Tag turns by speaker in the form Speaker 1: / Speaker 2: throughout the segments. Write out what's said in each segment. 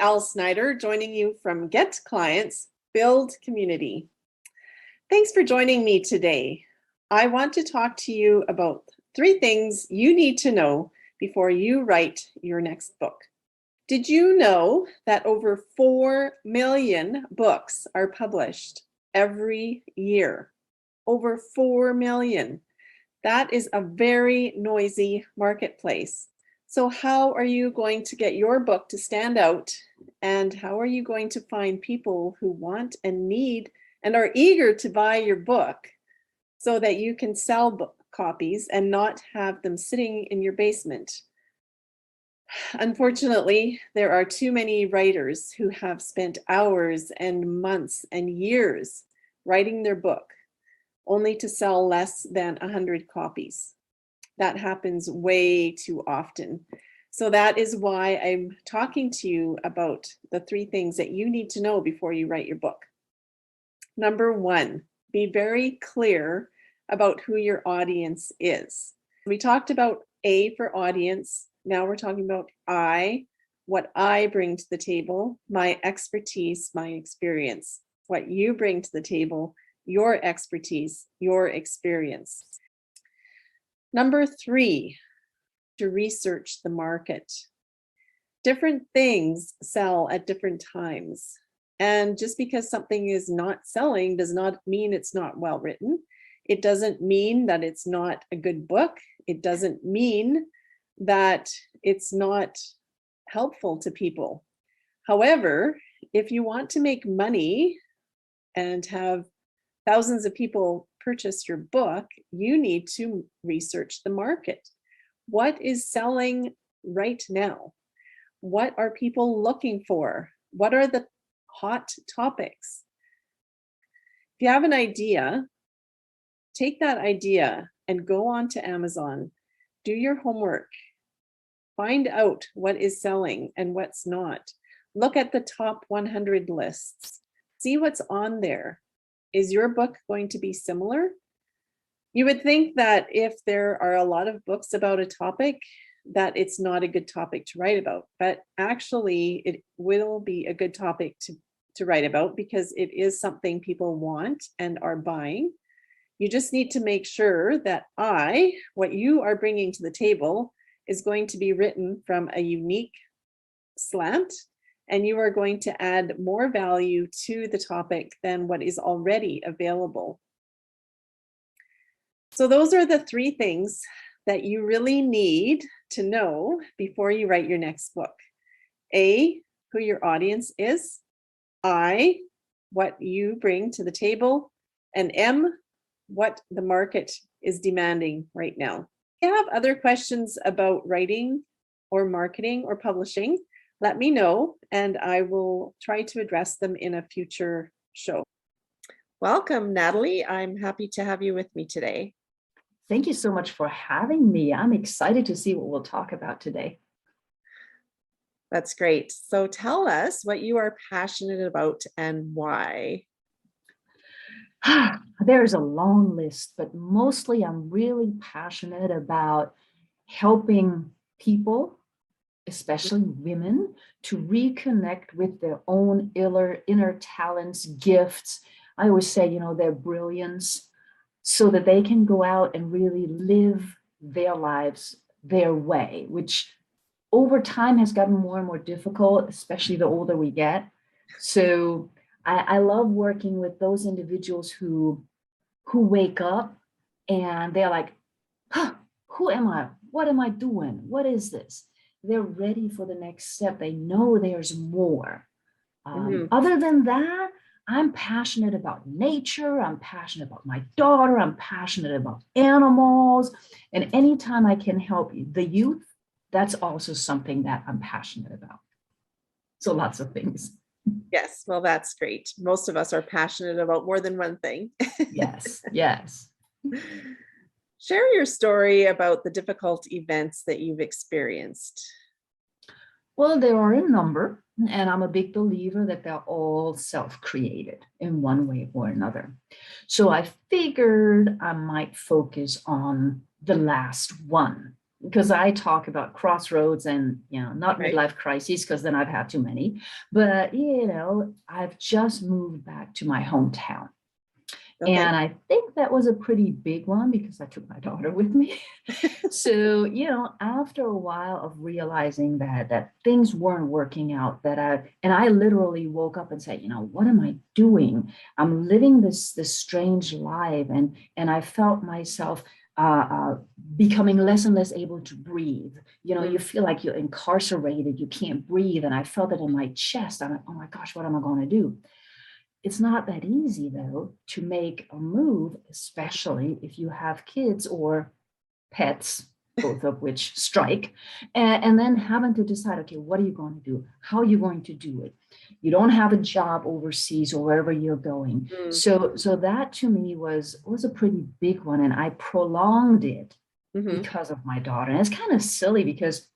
Speaker 1: L. Snyder, joining you from Get Clients, Build Community. Thanks for joining me today. I want to talk to you about 3 things you need to know before you write your next book. Did you know that over 4 million books are published every year? Over 4 million. That is a very noisy marketplace. So how are you going to get your book to stand out? And how are you going to find people who want and need and are eager to buy your book so that you can sell book copies and not have them sitting in your basement? Unfortunately, there are too many writers who have spent hours and months and years writing their book only to sell less than 100 copies. That happens way too often. So that is why I'm talking to you about the 3 things that you need to know before you write your book. Number 1, be very clear about who your audience is. We talked about A for audience. Now we're talking about I, what I bring to the table, my expertise, my experience. What you bring to the table, your expertise, your experience. Number 3, to research the market. Different things sell at different times. And just because something is not selling does not mean it's not well written. It doesn't mean that it's not a good book. It doesn't mean that it's not helpful to people. However, if you want to make money and have thousands of people purchase your book, you need to research the market. What is selling right now? What are people looking for? What are the hot topics? If you have an idea, take that idea and go on to Amazon. Do your homework. Find out what is selling and what's not. Look at the top 100 lists. See what's on there. Is your book going to be similar? You would think that if there are a lot of books about a topic, that it's not a good topic to write about, but actually it will be a good topic to write about because it is something people want and are buying. You just need to make sure that what you are bringing to the table is going to be written from a unique slant, and you are going to add more value to the topic than what is already available. So those are the 3 things that you really need to know before you write your next book. A, who your audience is. I, what you bring to the table. And M, what the market is demanding right now. If you have other questions about writing or marketing or publishing, let me know and I will try to address them in a future show. Welcome, Natalie. I'm happy to have you with me today.
Speaker 2: Thank you so much for having me. I'm excited to see what we'll talk about today.
Speaker 1: That's great. So tell us what you are passionate about and why.
Speaker 2: There's a long list, but mostly I'm really passionate about helping people, especially women, to reconnect with their own inner talents, gifts. I always say, their brilliance, so that they can go out and really live their lives their way, which over time has gotten more and more difficult, especially the older we get. So I love working with those individuals who wake up and they're like, who am I? What am I doing? What is this? They're ready for the next step. They know there's more. Other than that, I'm passionate about nature. I'm passionate about my daughter. I'm passionate about animals. And anytime I can help the youth, that's also something that I'm passionate about. So lots of things.
Speaker 1: Yes, well, that's great. Most of us are passionate about more than one thing.
Speaker 2: Yes.
Speaker 1: Share your story about the difficult events that you've experienced.
Speaker 2: Well, there are a number, and I'm a big believer that they're all self-created in one way or another. So I figured I might focus on the last one. because I talk about crossroads and, not
Speaker 1: Right.
Speaker 2: midlife crises, because then I've had too many. But, I've just moved back to my hometown.
Speaker 1: Okay.
Speaker 2: And I think that was a pretty big one because I took my daughter with me. So, after a while of realizing that things weren't working out, I literally woke up and said, what am I doing? I'm living this strange life, and I felt myself becoming less and less able to breathe. You feel like you're incarcerated, you can't breathe, and I felt it in my chest. I'm like, oh my gosh, what am I going to do? It's not that easy, though, to make a move, especially if you have kids or pets, both of which strike, and then having to decide, okay, what are you going to do? How are you going to do it? You don't have a job overseas or wherever you're going.
Speaker 1: Mm.
Speaker 2: So that to me was a pretty big one, and I prolonged it
Speaker 1: Mm-hmm.
Speaker 2: because of my daughter. And it's kind of silly because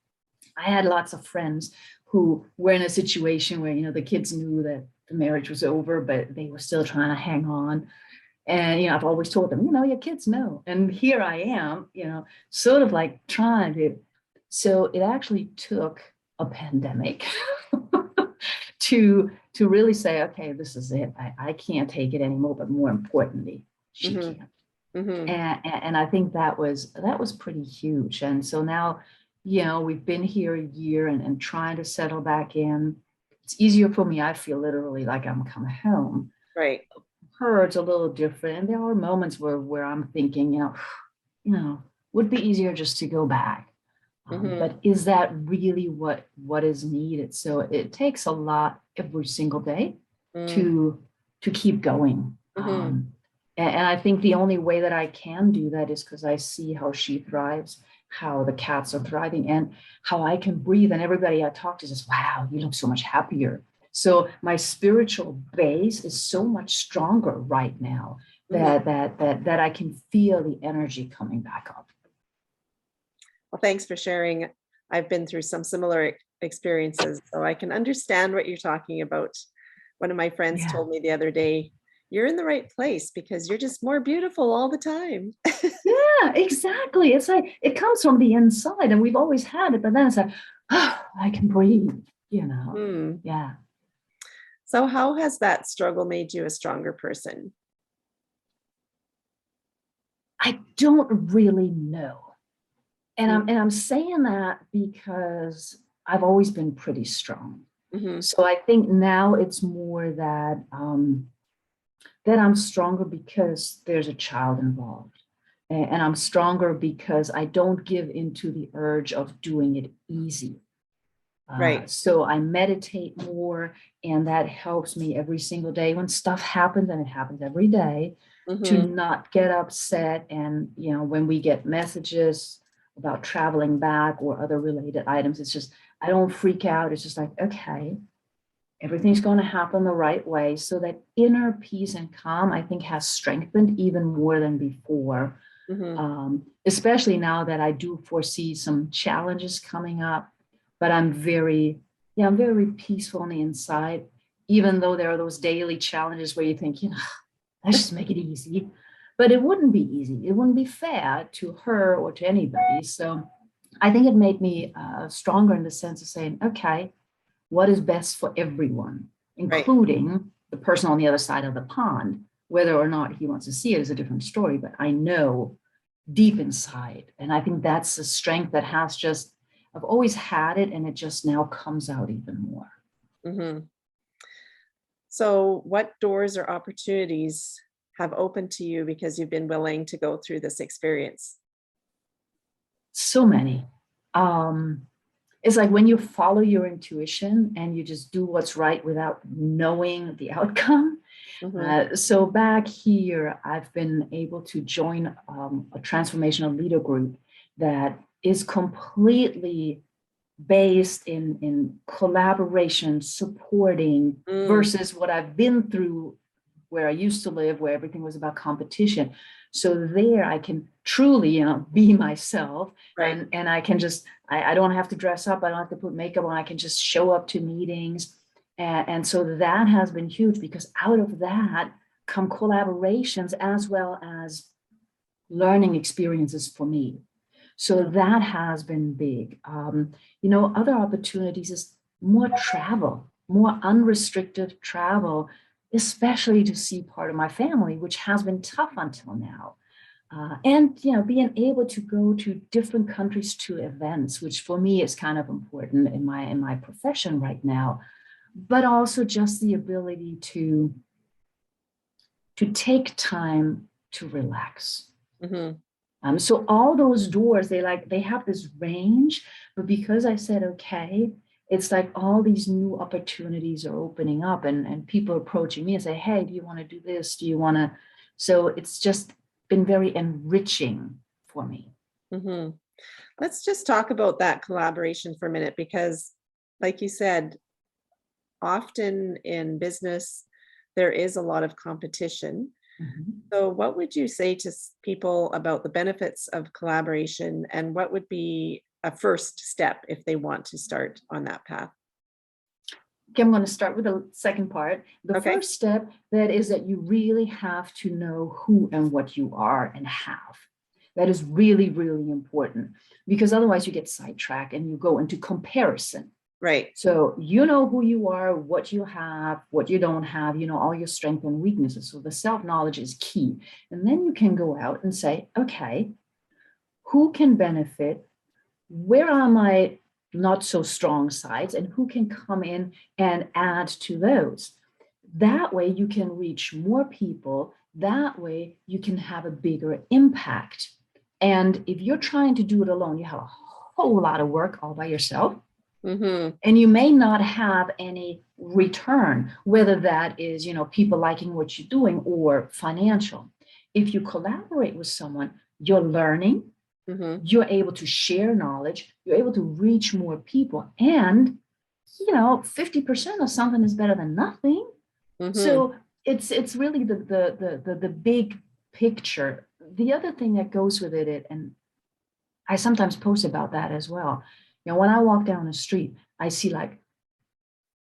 Speaker 2: I had lots of friends who were in a situation where, the kids knew that the marriage was over, but they were still trying to hang on. And, I've always told them, your kids know. And here I am, sort of like trying to. So it actually took a pandemic to really say, okay, this is it. I can't take it anymore. But more importantly, she
Speaker 1: Mm-hmm.
Speaker 2: can't.
Speaker 1: Mm-hmm.
Speaker 2: And I think that was pretty huge. And so now, we've been here a year and trying to settle back in. It's easier for me. I feel literally like I'm coming home.
Speaker 1: Right.
Speaker 2: Her, it's a little different. And there are moments where I'm thinking, would be easier just to go back.
Speaker 1: Mm-hmm.
Speaker 2: But is that really what is needed? So it takes a lot every single day to keep going.
Speaker 1: Mm-hmm.
Speaker 2: And I think the only way that I can do that is because I see how she thrives, how the cats are thriving, and how I can breathe. And everybody I talk to says, wow, you look so much happier. So my spiritual base is so much stronger right now that I can feel the energy coming back up.
Speaker 1: Well, thanks for sharing. I've been through some similar experiences, so I can understand what you're talking about. One of my friends
Speaker 2: Yeah.
Speaker 1: told me the other day, you're in the right place because you're just more beautiful all the time.
Speaker 2: Yeah, exactly. It's like it comes from the inside, and we've always had it, but then it's like, oh, I can breathe,
Speaker 1: Hmm.
Speaker 2: Yeah.
Speaker 1: So how has that struggle made you a stronger person?
Speaker 2: I don't really know. And
Speaker 1: Mm-hmm.
Speaker 2: I'm saying that because I've always been pretty strong.
Speaker 1: Mm-hmm.
Speaker 2: So I think now it's more that I'm stronger because there's a child involved. And I'm stronger because I don't give into the urge of doing it easy.
Speaker 1: Right.
Speaker 2: So I meditate more, and that helps me every single day when stuff happens, and it happens every day, to
Speaker 1: Mm-hmm.
Speaker 2: not get upset. And, when we get messages about traveling back or other related items, it's just, I don't freak out. It's just like, okay, everything's going to happen the right way. So that inner peace and calm, I think, has strengthened even more than before.
Speaker 1: Mm-hmm.
Speaker 2: Especially now that I do foresee some challenges coming up, but I'm very peaceful on the inside, even though there are those daily challenges where you think, let's just make it easy. But it wouldn't be easy. It wouldn't be fair to her or to anybody. So I think it made me stronger in the sense of saying, okay, what is best for everyone,
Speaker 1: Right.
Speaker 2: including the person on the other side of the pond. Whether or not he wants to see it is a different story, but I know deep inside. And I think that's a strength that I've always had it, and it just now comes out even more.
Speaker 1: Mm-hmm. So what doors or opportunities have opened to you because you've been willing to go through this experience?
Speaker 2: So many. It's like when you follow your intuition and you just do what's right without knowing the outcome.
Speaker 1: Mm-hmm.
Speaker 2: So back here, I've been able to join a transformational leader group that is completely based in collaboration, supporting,
Speaker 1: Mm.
Speaker 2: versus what I've been through where I used to live, where everything was about competition. So there I can truly, be myself,
Speaker 1: Right.
Speaker 2: and I can just, I don't have to dress up. I don't have to put makeup on. I can just show up to meetings. And so that has been huge, because out of that come collaborations as well as learning experiences for me. So that has been big. Other opportunities is more travel, more unrestricted travel, especially to see part of my family, which has been tough until now. And being able to go to different countries to events, which for me is kind of important in my profession right now, but also just the ability to take time to relax. So all those doors, they have this range, but because I said okay, it's like all these new opportunities are opening up, and people approaching me and say, hey, do you want to do this? Do you want to? So it's just been very enriching for me.
Speaker 1: Let's just talk about that collaboration for a minute, because like you said, often in business, there is a lot of competition. So what would you say to people about the benefits of collaboration, and what would be a first step if they want to start on that path?
Speaker 2: Okay, I'm going to start with the second part. The
Speaker 1: Okay.
Speaker 2: first step, that is that you really have to know who and what you are and have. That is really, really important, because otherwise you get sidetracked and you go into comparison.
Speaker 1: Right.
Speaker 2: So you know who you are, what you have, what you don't have, all your strengths and weaknesses. So the self-knowledge is key. And then you can go out and say, okay, who can benefit? Where are my not so strong sides, and who can come in and add to those? That way you can reach more people. That way you can have a bigger impact. And if you're trying to do it alone, you have a whole lot of work all by yourself. And you may not have any return, whether that is, people liking what you're doing or financial. If you collaborate with someone, you're learning, you're able to share knowledge, you're able to reach more people, and 50% of something is better than nothing. So it's really the big picture. The other thing that goes with it, and I sometimes post about that as well. When I walk down the street, I see like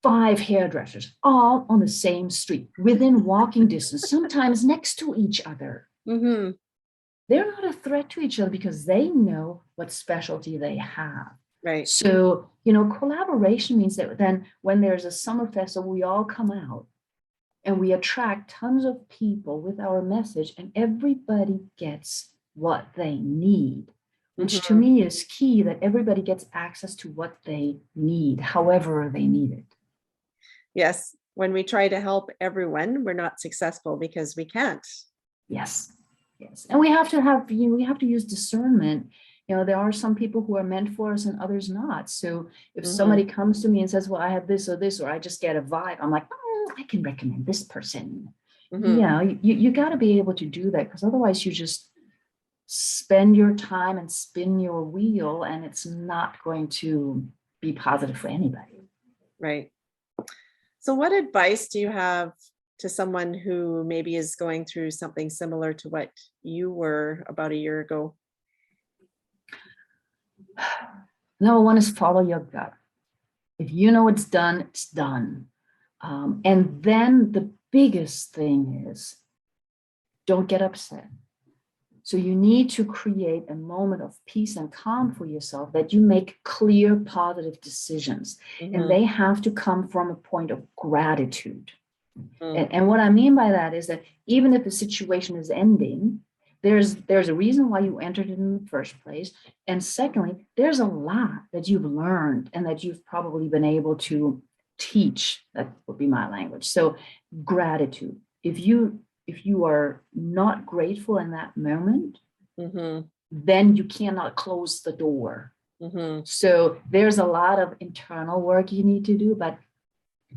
Speaker 2: 5 hairdressers all on the same street, within walking distance, sometimes next to each other. They're not a threat to each other because they know what specialty they have.
Speaker 1: Right.
Speaker 2: So, collaboration means that then when there's a summer festival, we all come out and we attract tons of people with our message, and everybody gets what they need, which to me is key, that everybody gets access to what they need, however they need it.
Speaker 1: Yes. When we try to help everyone, we're not successful because we can't.
Speaker 2: Yes. And we have to use discernment. There are some people who are meant for us and others not. So if somebody comes to me and says, well, I have this or this, or I just get a vibe, I'm like, I can recommend this person. You got to be able to do that, because otherwise you just spend your time and spin your wheel, and it's not going to be positive for anybody.
Speaker 1: Right. So what advice do you have to someone who maybe is going through something similar to what you were about a year ago?
Speaker 2: Number one is follow your gut. If you know it's done, it's done. And then the biggest thing is, don't get upset. So you need to create a moment of peace and calm for yourself, that you make clear, positive decisions. And they have to come from a point of gratitude. And what I mean by that is that even if the situation is ending, there's a reason why you entered it in the first place. And secondly, there's a lot that you've learned and that you've probably been able to teach. That would be my language. So gratitude. If you are not grateful in that moment, then you cannot close the door. So there's a lot of internal work you need to do, but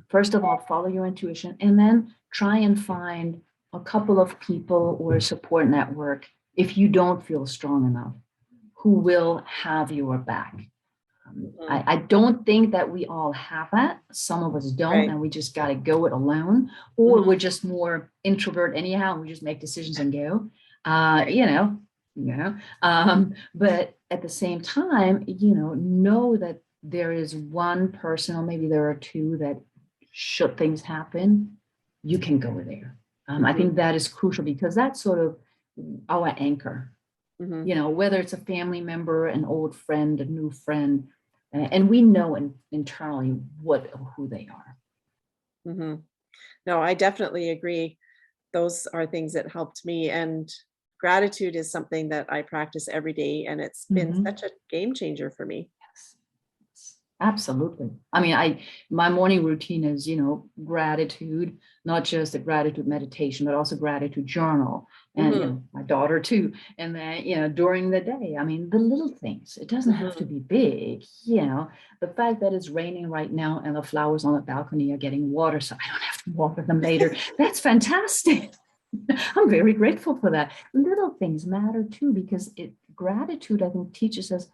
Speaker 2: first of all, follow your intuition, and then try and find a couple of people or a support network, if you don't feel strong enough, who will have your back. I don't think that we all have that. Some of us don't,
Speaker 1: Right.
Speaker 2: and we just got to go it alone, or we're just more introvert anyhow, and we just make decisions and go. But at the same time, know that there is one person, or maybe there are two, that should things happen, you can go there. I think that is crucial, because that's sort of our anchor.
Speaker 1: Mhm.
Speaker 2: you know, whether it's a family member, an old friend, a new friend, and we know internally who they are.
Speaker 1: Mhm. No, I definitely agree. Those are things that helped me, and gratitude is something that I practice every day, and it's been
Speaker 2: Mhm.
Speaker 1: such a game changer for me.
Speaker 2: Yes. Absolutely. I mean, my morning routine is, you know, gratitude, not just a gratitude meditation, but also gratitude journal. And, you
Speaker 1: Mhm.
Speaker 2: know, my daughter too. And then, you know, during the day, I mean, the little things, it doesn't have to
Speaker 1: Mhm.
Speaker 2: be big, you know, the fact that it's raining right now and the flowers on the balcony are getting water, so I don't have to water them later. That's fantastic. I'm very grateful for that. Little things matter too, because gratitude, I think, teaches us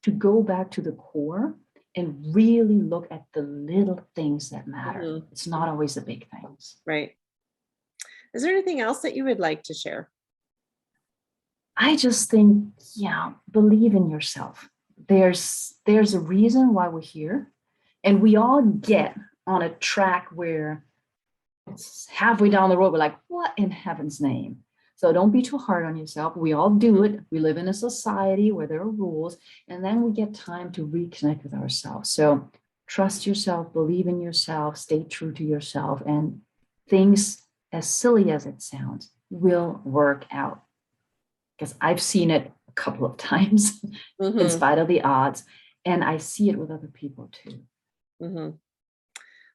Speaker 2: to go back to the core and really look at the little things that matter.
Speaker 1: Mhm.
Speaker 2: It's not always the big things.
Speaker 1: Right. Is there anything else that you would like to share?
Speaker 2: I just think, yeah, believe in yourself. There's a reason why we're here, and we all get on a track where it's halfway down the road, we're like, what in heaven's name? So don't be too hard on yourself. We all do it. We live in a society where there are rules, and then we get time to reconnect with ourselves. So trust yourself, believe in yourself, stay true to yourself, and things, as silly as it sounds, will work out. Because I've seen it a couple of times in
Speaker 1: Mhm.
Speaker 2: spite of the odds, and I see it with other people too.
Speaker 1: Mhm.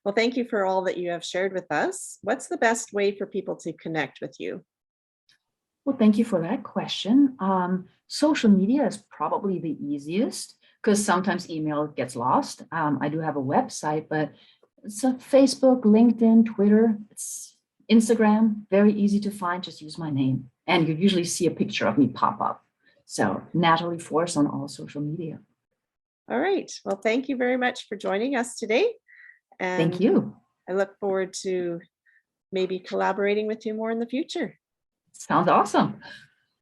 Speaker 1: Well, thank you for all that you have shared with us. What's the best way for people to connect with you?
Speaker 2: Well, thank you for that question. Social media is probably the easiest because sometimes email gets lost. I do have a website, but it's a Facebook, LinkedIn, Twitter, it's Instagram, very easy to find. Just use my name, and you usually see a picture of me pop up. So, Natalie Forest on all social media.
Speaker 1: All right. Well, thank you very much for joining us today.
Speaker 2: Thank
Speaker 1: And
Speaker 2: you.
Speaker 1: I look forward to maybe collaborating with you more in the future.
Speaker 2: Sounds awesome.